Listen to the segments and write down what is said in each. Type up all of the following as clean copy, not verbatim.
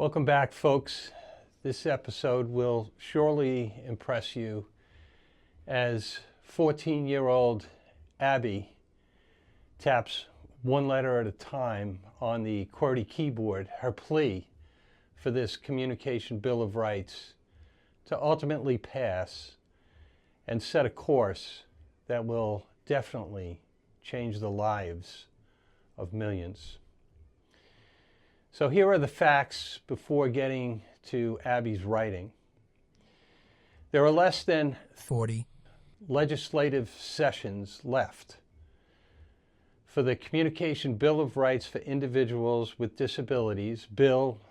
Welcome back, folks. This episode will surely impress you as 14-year-old Abby taps one letter at a time on the QWERTY keyboard, her plea for this Communication Bill of Rights to ultimately pass and set a course that will definitely change the lives of millions. So here are the facts before getting to Abby's writing. There are less than 40 legislative sessions left for the Communication Bill of Rights for Individuals with Disabilities, Bill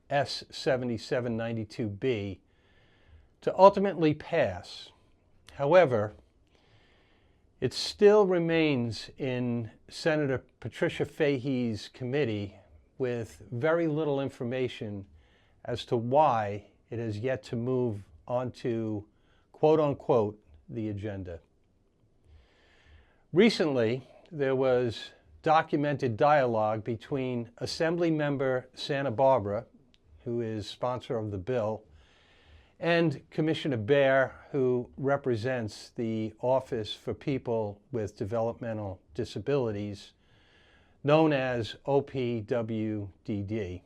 S-7792B, to ultimately pass. However, it still remains in Senator Patricia Fahey's committee with very little information as to why it has yet to move onto, quote unquote, the agenda. Recently, there was documented dialogue between Assemblymember Santa Barbara, who is sponsor of the bill, and Commissioner Baer, who represents the Office for People with Developmental Disabilities, known as OPWDD,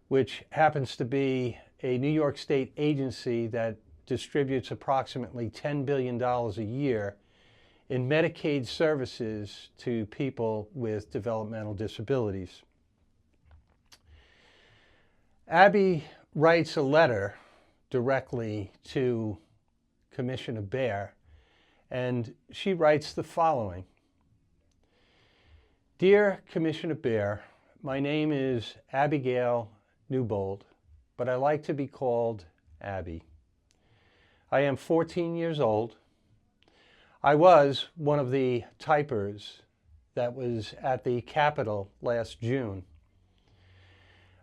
which happens to be a New York State agency that distributes approximately $10 billion a year in Medicaid services to people with developmental disabilities. Abby writes a letter directly to Commissioner Baer, and she writes the following. Dear Commissioner Baer, my name is Abigail Newbold, but I like to be called Abby. I am 14 years old. I was one of the typers that was at the Capitol last June.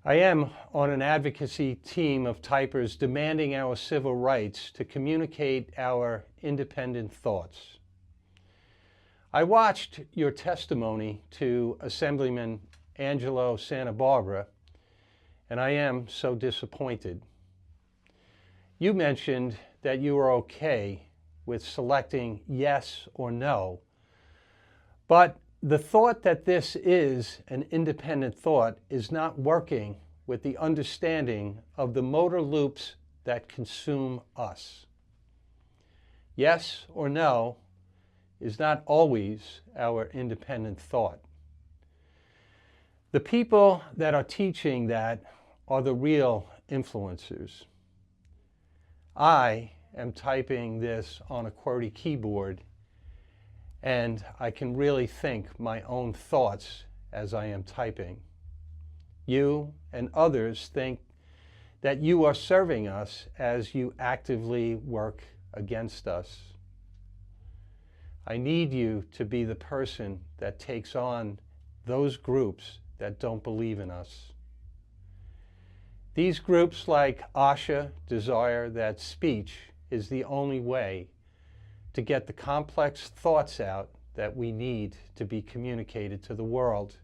I am on an advocacy team of typers demanding our civil rights to communicate our independent thoughts. I watched your testimony to Assemblyman Angelo Santa Barbara, and I am so disappointed. You mentioned that you are okay with selecting yes or no, but the thought that this is an independent thought is not working with the understanding of the motor loops that consume us. Yes or no is not always our independent thought. The people that are teaching that are the real influencers. I am typing this on a QWERTY keyboard, and I can really think my own thoughts as I am typing. You and others think that you are serving us as you actively work against us. I need you to be the person that takes on those groups that don't believe in us. These groups like ASHA desire that speech is the only way to get the complex thoughts out that we need to be communicated to the world.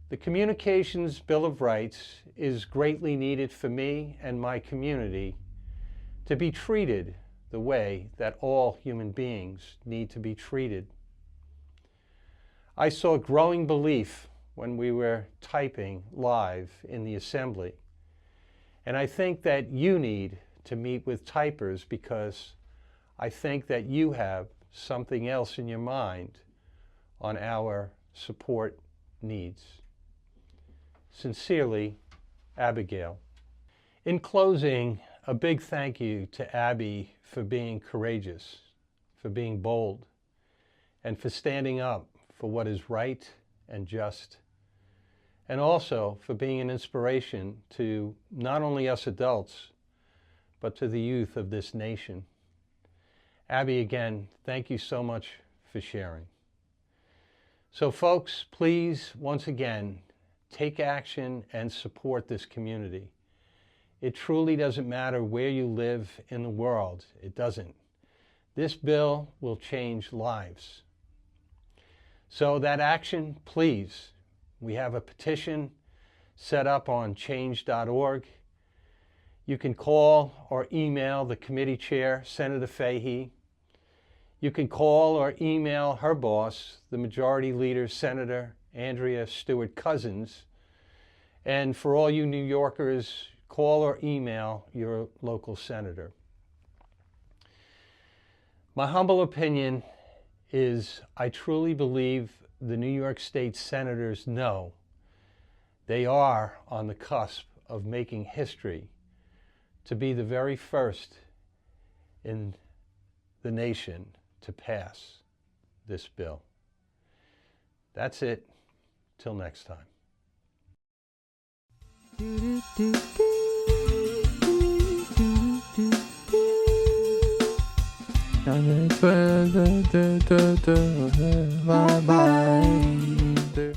The Communications Bill of Rights is greatly needed for me and my community to be treated the way that all human beings need to be treated. I saw growing belief when we were typing live in the assembly, and I think that you need to meet with typers because I think that you have something else in your mind on our support needs. Sincerely, Abigail. In closing, a big thank you to Abby for being courageous, for being bold, and for standing up for what is right and just, and also for being an inspiration to not only us adults, but to the youth of this nation. Abby, again, thank you so much for sharing. So folks, please, once again, take action and support this community. It truly doesn't matter where you live in the world. It doesn't. This bill will change lives. So that action, please. We have a petition set up on change.org. You can call or email the committee chair, Senator Fahey. You can call or email her boss, the Majority Leader, Senator Andrea Stewart Cousins. And for all you New Yorkers, call or email your local senator. My humble opinion is I truly believe the New York State senators know they are on the cusp of making history to be the very first in the nation to pass this bill. That's it. Till next time. Bye bye.